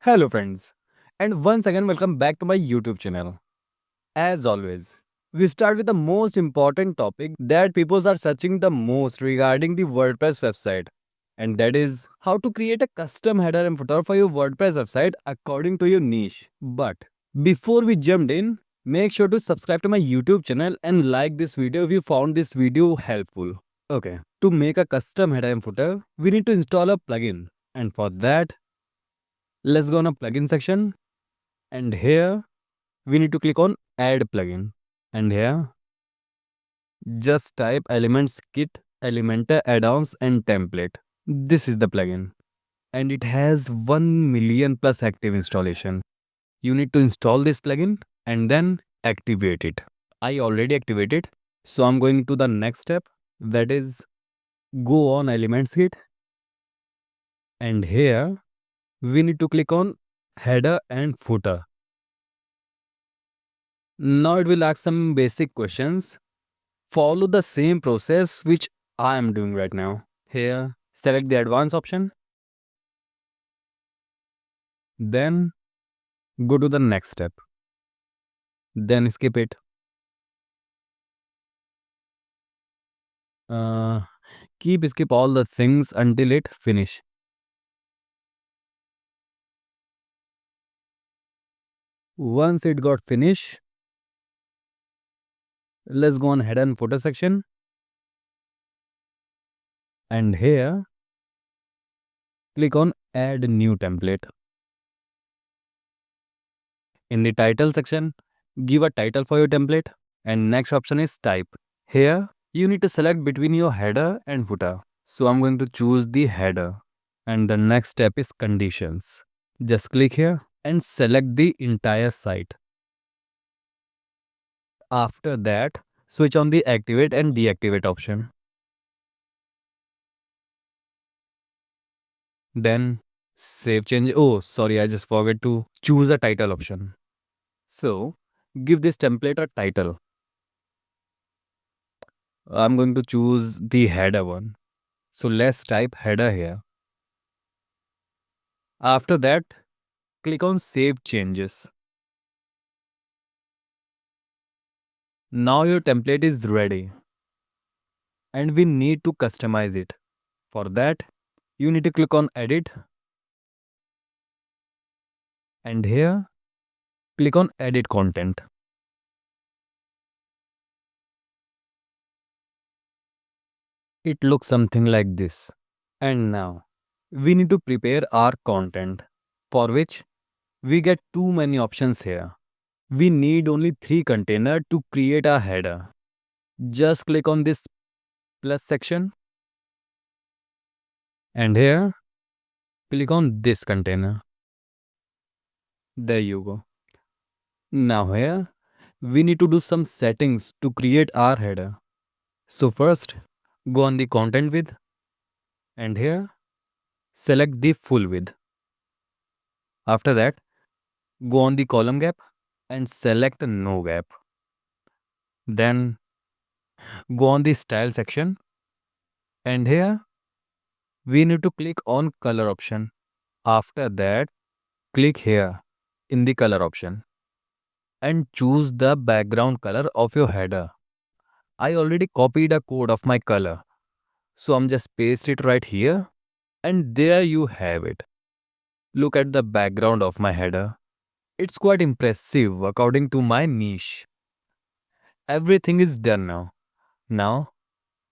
Hello friends, and once again welcome back to my YouTube channel. As always, we start with the most important topic that people are searching the most regarding the WordPress website, and that is how to create a custom header and footer for your WordPress website according to your niche. But before we jumped in, make sure to subscribe to my YouTube channel and like this video if you found this video helpful. Okay, to make a custom header and footer, we need to install a plugin, and for that, let's go on a plugin section, and here we need to click on add plugin, and here just type elements kit, elementor add-ons and template. This is the plugin and it has 1 million plus active installation. You need to install this plugin and then activate it. I already activated, so I'm going to the next step, that is go on elements kit, and here we need to click on header and footer. Now it will ask some basic questions. Follow the same process which I am doing right now. Here, select the advanced option. Then go to the next step. Then skip it. Keep skip all the things until it finish. Once it got finished, let's go on header and footer section. And here, click on add new template. In the title section, give a title for your template. And next option is type. Here, you need to select between your header and footer. So I'm going to choose the header. And the next step is conditions. Just click here and select the entire site. After that, switch on the activate and deactivate option. Then save change. Oh, sorry, I just forgot to choose a title option. So give this template a title. I'm going to choose the header one. So let's type header here. After that, click on save changes. Now your template is ready and we need to customize it. For that, you need to click on edit, and here click on edit content. It looks something like this. And now we need to prepare our content, for which we get too many options here. We need only 3 containers to create a header. Just click on this plus section and here click on this container. There you go. Now here we need to do some settings to create our header. So first go on the content width and here select the full width. After that go on the column gap and select no gap. Then go on the style section and here we need to click on color option. After that click here in the color option and choose the background color of your header. I already copied a code of my color, so I'm just paste it right here and there you have it. Look at the background of my header. It's quite impressive according to my niche. Everything is done now. Now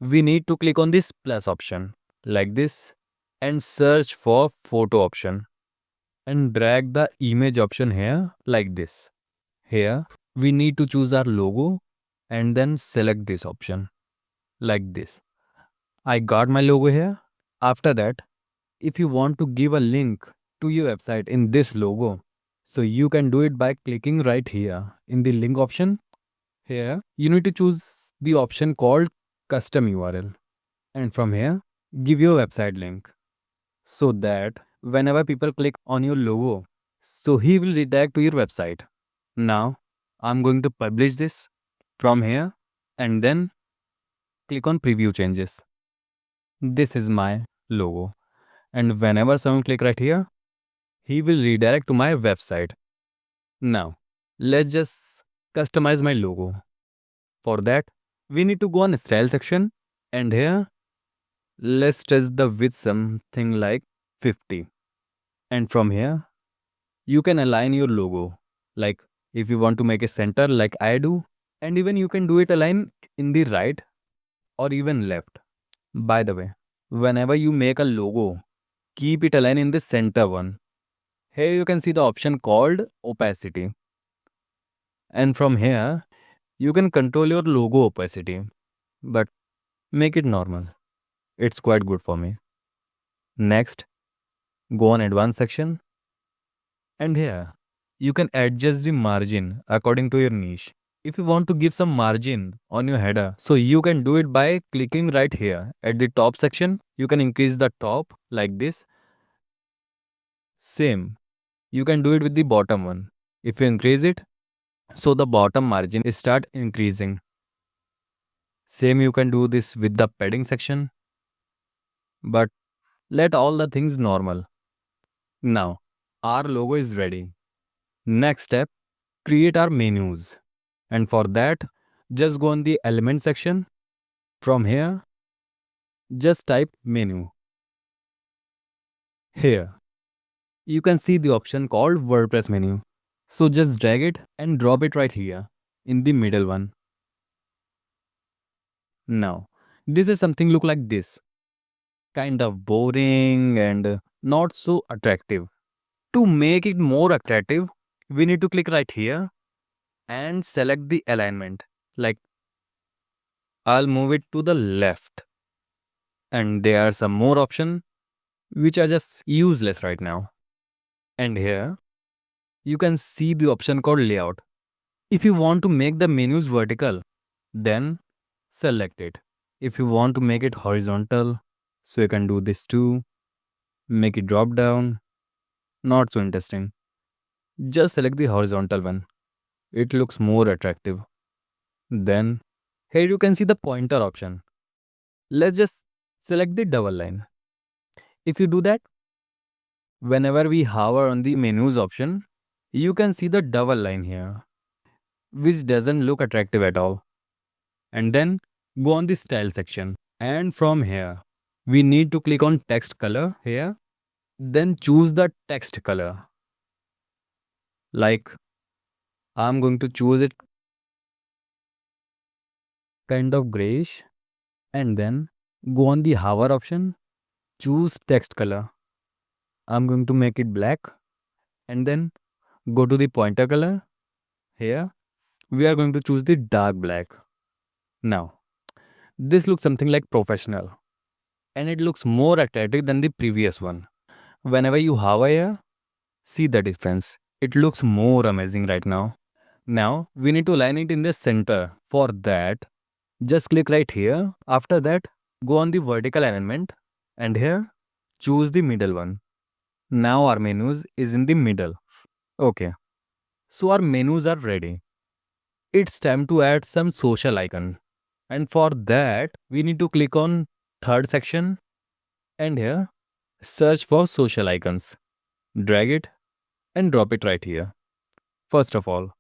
we need to click on this plus option like this and search for photo option and drag the image option here like this. Here we need to choose our logo and then select this option like this. I got my logo here. After that, if you want to give a link to your website in this logo, so you can do it by clicking right here in the link option. Here you need to choose the option called custom URL, and from here give your website link so that whenever people click on your logo, so he will redirect to your website. Now I'm going to publish this from here and then click on preview changes. This is my logo, and whenever someone click right here, he will redirect to my website. Now, let's just customize my logo. For that, we need to go on style section, and here let's test the width something like 50. And from here, you can align your logo. Like if you want to make a center like I do, and even you can do it align in the right or even left. By the way, whenever you make a logo, keep it aligned in the center one. Here you can see the option called opacity. And from here, you can control your logo opacity, but make it normal. It's quite good for me. Next, go on advanced section, and here you can adjust the margin according to your niche. If you want to give some margin on your header, so you can do it by clicking right here at the top section. You can increase the top like this. Same, you can do it with the bottom one. If you increase it, so the bottom margin is start increasing. Same you can do this with the padding section, but let all the things normal. Now, our logo is ready. Next step, create our menus. And for that, just go on the element section. From here, just type menu. Here, you can see the option called WordPress menu. So just drag it and drop it right here in the middle one. Now, this is something look like this. Kind of boring and not so attractive. To make it more attractive, we need to click right here and select the alignment. Like I'll move it to the left. And there are some more options which are just useless right now. And here you can see the option called layout. If you want to make the menus vertical, then select it. If you want to make it horizontal, so you can do this too. Make it drop down. Not so interesting. Just select the horizontal one. It looks more attractive. Then here you can see the pointer option. Let's just select the double line. If you do that, whenever we hover on the menus option, you can see the double line here, which doesn't look attractive at all. And then go on the style section. And from here, we need to click on text color here. Then choose the text color. Like I'm going to choose it kind of grayish. And then go on the hover option. Choose text color. I'm going to make it black. And then go to the pointer color. Here, we are going to choose the dark black. Now, this looks something like professional. And it looks more attractive than the previous one. Whenever you hover here, see the difference. It looks more amazing right now. Now, we need to line it in the center. For that, just click right here. After that, go on the vertical alignment. And here, choose the middle one. Now our menus is in the middle. Okay. So our menus are ready. It's time to add some social icon. And for that, we need to click on third section and here search for social icons. Drag it and drop it right here. First of all,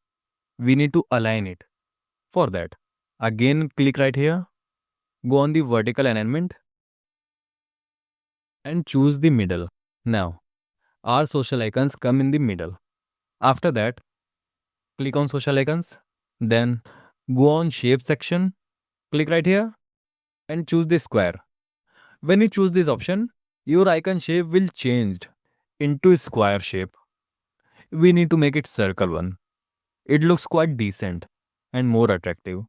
we need to align it. For that, again click right here, go on the vertical alignment and choose the middle. Now, our social icons come in the middle. After that, click on social icons, then go on shape section, click right here and choose the square. When you choose this option, your icon shape will change into a square shape. We need to make it circle one. It looks quite decent and more attractive.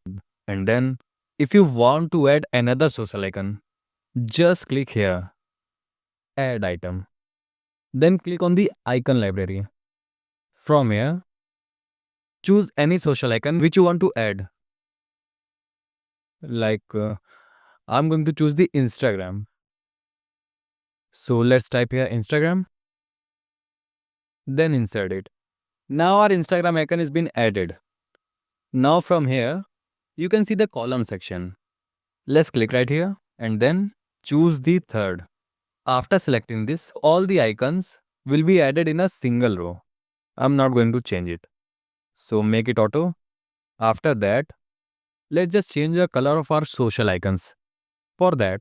And then if you want to add another social icon, just click here, add item. Then click on the icon library. From here, choose any social icon which you want to add. Like I'm going to choose the Instagram. So let's type here Instagram. Then insert it. Now our Instagram icon has been added. Now from here, you can see the column section. Let's click right here and then choose the third. After selecting this, all the icons will be added in a single row. I'm not going to change it. So make it auto. After that, let's just change the color of our social icons. For that,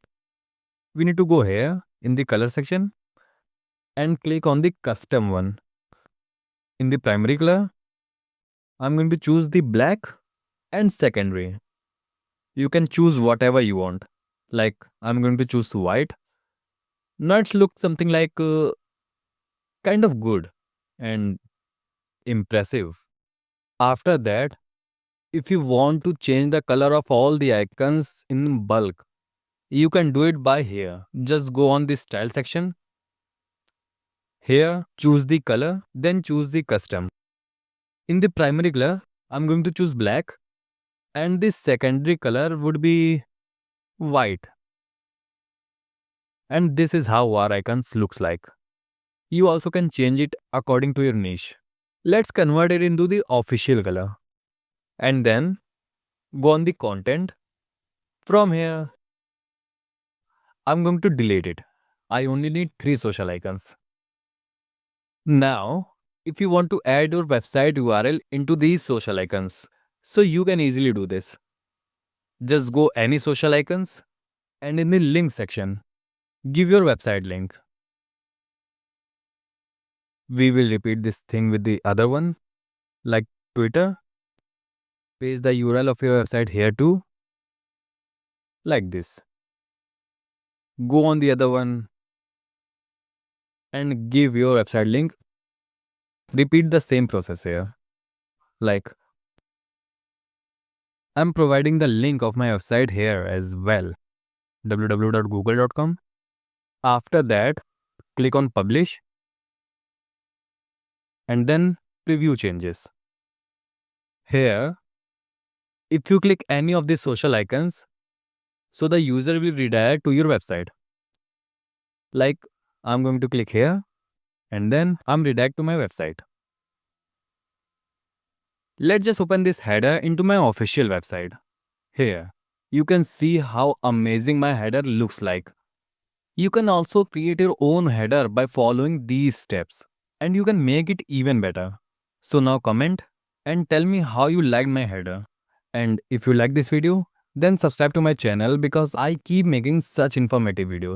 we need to go here in the color section and click on the custom one. In the primary color, I'm going to choose the black and secondary. You can choose whatever you want. Like I'm going to choose white. Now it's look something like kind of good and impressive. After that, if you want to change the color of all the icons in bulk, you can do it by here. Just go on the style section. Here, choose the color, then choose the custom. In the primary color, I'm going to choose black and the secondary color would be white. And this is how our icons looks like. You also can change it according to your niche. Let's convert it into the official color. And then go on the content. From here, I'm going to delete it. I only need 3 social icons. Now, if you want to add your website URL into these social icons, so you can easily do this. Just go any social icons and in the link section, give your website link. We will repeat this thing with the other one, like Twitter. Paste the URL of your website here too, like this. Go on the other one and give your website link. Repeat the same process here. Like I'm providing the link of my website here as well, www.google.com. After that, click on publish and then preview changes. Here, if you click any of the social icons, so the user will redirect to your website. Like I'm going to click here and then I'm redirect to my website. Let's just open this header into my official website. Here, you can see how amazing my header looks like. You can also create your own header by following these steps and you can make it even better. So now comment and tell me how you liked my header. And if you like this video, then subscribe to my channel because I keep making such informative videos.